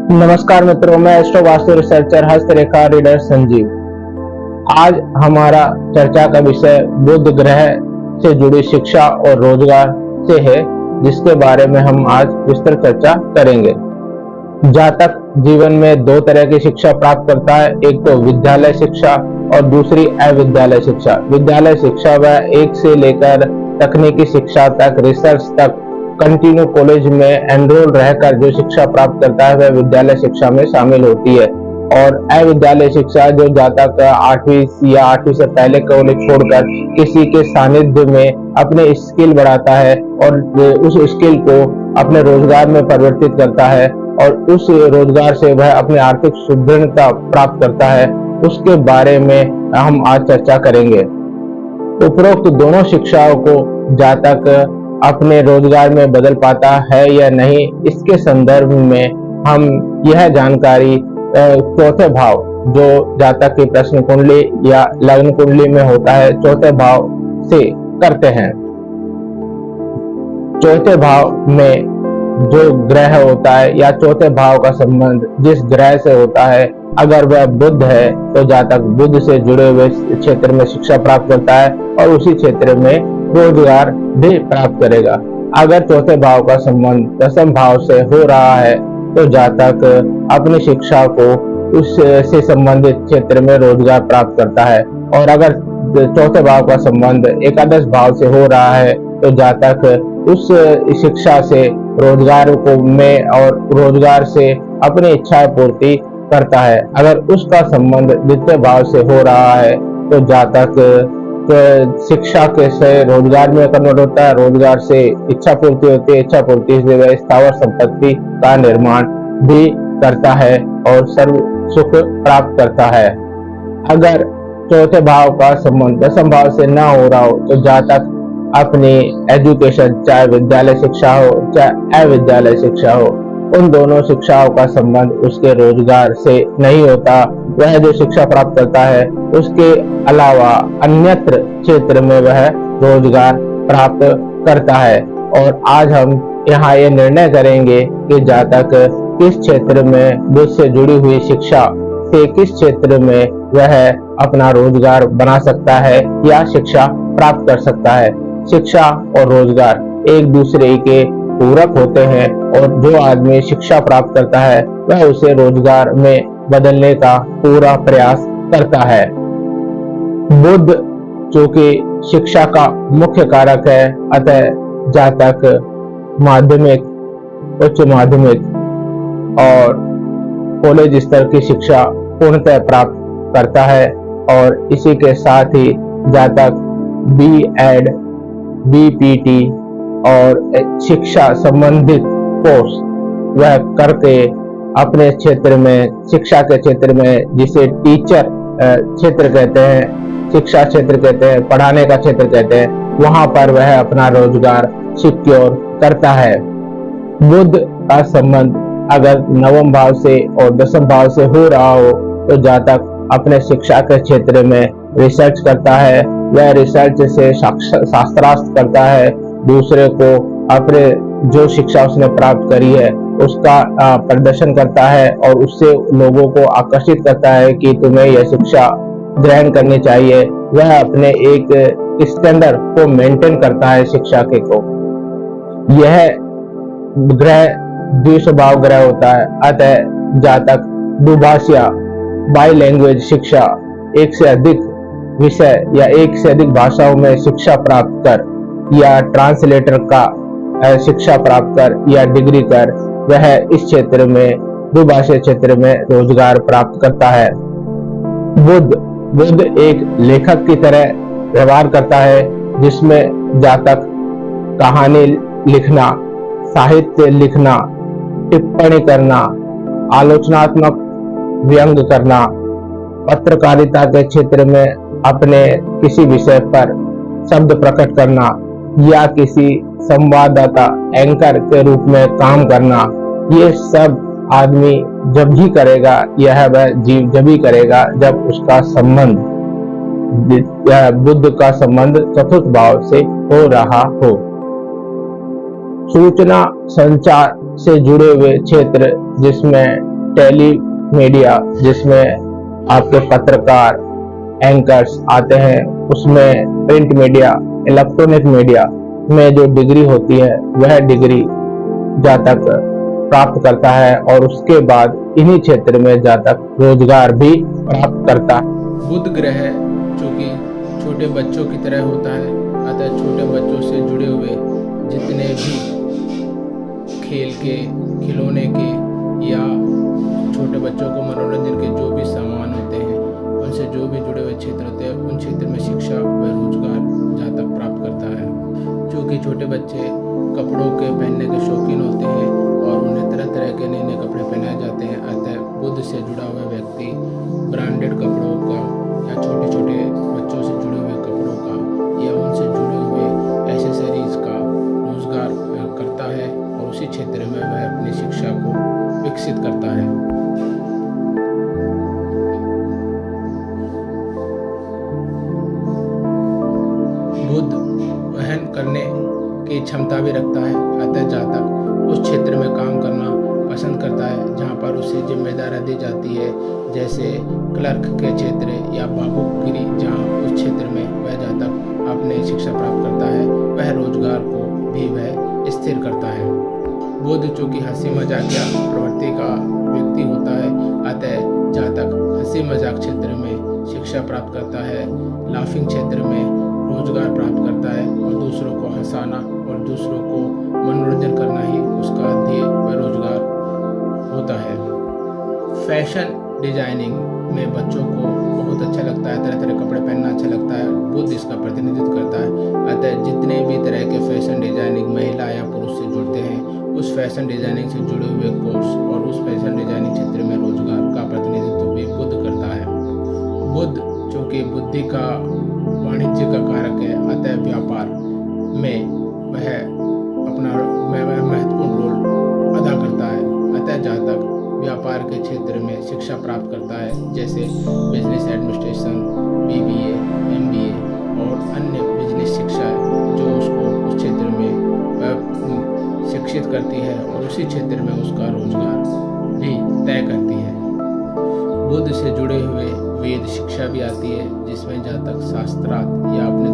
नमस्कार मित्रों, मैं एस्ट्रो वास्तु रिसर्चर हस्तरेखा रीडर संजीव। आज हमारा चर्चा का विषय बुध ग्रह से जुड़ी शिक्षा और रोजगार से है, जिसके बारे में हम आज विस्तृत चर्चा करेंगे। जातक जीवन में दो तरह की शिक्षा प्राप्त करता है, एक तो विद्यालय शिक्षा और दूसरी अविद्यालय शिक्षा। विद्यालय शिक्षा वह 1 से लेकर तकनीकी शिक्षा तक, रिसर्च तक कंटिन्यू कॉलेज में एनरोल रहकर जो शिक्षा प्राप्त करता है वह विद्यालय शिक्षा में शामिल होती है। और अविद्यालय शिक्षा जो जातक 8वीं या 8वीं से पहले कॉलेज छोड़कर किसी के सानिध्य में अपने स्किल बढ़ाता है और उस स्किल को अपने रोजगार में परिवर्तित करता है और उस रोजगार से वह अपनी आर्थिक सुदृढ़ता प्राप्त करता है, उसके बारे में हम आज चर्चा करेंगे। उपरोक्त दोनों शिक्षाओं को जातक अपने रोजगार में बदल पाता है या नहीं, इसके संदर्भ में हम यह जानकारी चौथे भाव जो जातक की प्रश्न कुंडली या लग्न कुंडली में होता है, चौथे भाव से करते हैं। चौथे भाव में जो ग्रह होता है या चौथे भाव का संबंध जिस ग्रह से होता है, अगर वह बुध है तो जातक बुध से जुड़े हुए क्षेत्र में शिक्षा प्राप्त करता है और उसी क्षेत्र में रोजगार भी प्राप्त करेगा। अगर चौथे भाव का संबंध दसम भाव से हो रहा है तो जातक अपनी शिक्षा को उससे संबंधित क्षेत्र में रोजगार प्राप्त करता है। और अगर चौथे भाव का संबंध एकादश भाव से हो रहा है तो जातक उस शिक्षा से रोजगार को में और रोजगार से अपनी इच्छा पूर्ति करता है। अगर उसका संबंध द्वितीय भाव से हो रहा है तो जातक शिक्षा के से रोजगार में कन्वर्ट होता है, रोजगार से इच्छा पूर्ति होती है, इच्छा पूर्ति से वह स्थावर संपत्ति का निर्माण भी करता है और सर्व सुख प्राप्त करता है। अगर चौथे भाव का संबंध दसम भाव से न हो रहा हो तो जातक अपनी एजुकेशन, चाहे विद्यालय शिक्षा हो चाहे अविद्यालय शिक्षा हो, उन दोनों शिक्षाओं का संबंध उसके रोजगार से नहीं होता। वह जो शिक्षा प्राप्त करता है उसके अलावा अन्यत्र क्षेत्र में वह रोजगार प्राप्त करता है। और आज हम यहाँ ये निर्णय करेंगे कि जातक किस क्षेत्र में बुध से जुड़ी हुई शिक्षा से किस क्षेत्र में वह अपना रोजगार बना सकता है या शिक्षा प्राप्त कर सकता है। शिक्षा और रोजगार एक दूसरे के पूरक होते हैं और जो आदमी शिक्षा प्राप्त करता है वह उसे रोजगार में बदलने का पूरा प्रयास करता है। बुध चूंकि शिक्षा का मुख्य कारक है, अतः जातक माध्यमिक, उच्च माध्यमिक और कॉलेज स्तर की शिक्षा पूर्णतः प्राप्त करता है। और इसी के साथ ही जातक B.Ed, B.Pt और शिक्षा संबंधित कोर्स वह करके अपने क्षेत्र में, शिक्षा के क्षेत्र में, जिसे टीचर क्षेत्र कहते हैं, शिक्षा क्षेत्र कहते हैं, पढ़ाने का क्षेत्र कहते हैं, वहां पर वह अपना रोजगार सिक्योर करता है। बुध का संबंध अगर नवम भाव से और दसम भाव से हो रहा हो तो जातक अपने शिक्षा के क्षेत्र में रिसर्च करता है, वह रिसर्च से शास्त्रार्थ करता है, दूसरे को अपने जो शिक्षा उसने प्राप्त करी है उसका प्रदर्शन करता है और उससे लोगों को आकर्षित करता है कि तुम्हें यह शिक्षा ग्रहण करनी चाहिए। वह अपने एक स्टैंडर्ड को मेंटेन करता है शिक्षा के को। यह ग्रह द्विस्वभाव ग्रह होता है, अतः जातक दुभाषिया, बाई लैंग्वेज शिक्षा, एक से अधिक विषय या एक से अधिक भाषाओं में शिक्षा प्राप्त कर या ट्रांसलेटर का शिक्षा प्राप्त कर या डिग्री कर वह इस क्षेत्र में, दुभाषीय क्षेत्र में रोजगार प्राप्त करता है। बुध एक लेखक की तरह व्यवहार करता है, जिसमें जातक कहानी लिखना, साहित्य लिखना, टिप्पणी करना, आलोचनात्मक व्यंग करना, पत्रकारिता के क्षेत्र में अपने किसी विषय पर शब्द प्रकट करना या किसी संवाददाता, एंकर के रूप में काम करना, ये सब आदमी जब ही करेगा, यह वह जीव जब ही करेगा जब उसका संबंध, बुध का संबंध चतुर्थ भाव से हो रहा हो। सूचना संचार से जुड़े हुए क्षेत्र जिसमें टेली मीडिया जिसमें आपके पत्रकार एंकर्स आते हैं, उसमें प्रिंट मीडिया, इलेक्ट्रॉनिक मीडिया में जो डिग्री होती है वह डिग्री जहाँ तक प्राप्त करता है और उसके बाद इन्हीं क्षेत्र में जहाँ तक रोजगार भी प्राप्त करता है। बुध ग्रह चूँकि छोटे बच्चों की तरह होता है, अतः छोटे बच्चों से जुड़े हुए जितने भी खेल के, खिलौने के या छोटे बच्चों को मनोरंजन के जो भी सामान होते हैं, उनसे जो भी जुड़े हुए क्षेत्र होते हैं, उन क्षेत्र में शिक्षा व रोजगार जहाँ तक प्राप्त करता है। क्योंकि छोटे बच्चे कपड़ों के पहनने के शौकीन होते हैं और उन्हें तरह तरह के नए नए कपड़े पहनाए जाते हैं, अतः बुध से जुड़ा हुआ व्यक्ति ब्रांडेड कपड़ों का या छोटे छोटे बच्चों से जुड़े हुए कपड़ों का या उनसे जुड़े हुए एसेसरीज का रोजगार करता है और उसी क्षेत्र में वह अपनी शिक्षा को विकसित करता है। बुध वहन करने की क्षमता भी रखता है, अतः जहाँ तक उस क्षेत्र में काम करना पसंद करता है जहाँ पर उसे जिम्मेदारी दी जाती है, जैसे क्लर्क के क्षेत्र या बाबूगिरी, जहाँ उस क्षेत्र में वह जहाँ तक अपने शिक्षा प्राप्त करता है वह रोजगार को भी वह स्थिर करता है। बुध चूँकि हंसी मजाकिया प्रवृत्ति का व्यक्ति होता है, अतः जहाँ तक हंसी मजाक क्षेत्र में शिक्षा प्राप्त करता है, लाफिंग क्षेत्र में रोजगार प्राप्त करता है और दूसरों को हंसाना और दूसरों को मनोरंजन करना ही उसका ध्येय व रोजगार होता है। फैशन डिजाइनिंग में बच्चों को बहुत अच्छा लगता है, तरह तरह कपड़े पहनना अच्छा लगता है, बुध इसका प्रतिनिधित्व करता है। अतः जितने भी तरह के फैशन डिजाइनिंग महिला या पुरुष से जुड़ते हैं, उस फैशन डिजाइनिंग से जुड़े हुए कोर्स और उस फैशन डिजाइनिंग क्षेत्र में रोजगार का प्रतिनिधित्व भी बुध करता है। बुध चूँकि बुद्धि का वाणिज्य का कारक है, अतः व्यापार में वह अपना महत्वपूर्ण रोल अदा करता है। अतः जहाँ तक व्यापार के क्षेत्र में शिक्षा प्राप्त करता है, जैसे बिजनेस एडमिनिस्ट्रेशन, BBA, MBA और अन्य बिजनेस शिक्षा जो उसको उस क्षेत्र में शिक्षित करती है और उसी क्षेत्र में उसका रोजगार भी तय करती है। बुध से जुड़े हुए वेद शिक्षा भी आती है, जिसमें जहाँ तक शास्त्रार्थ या अपने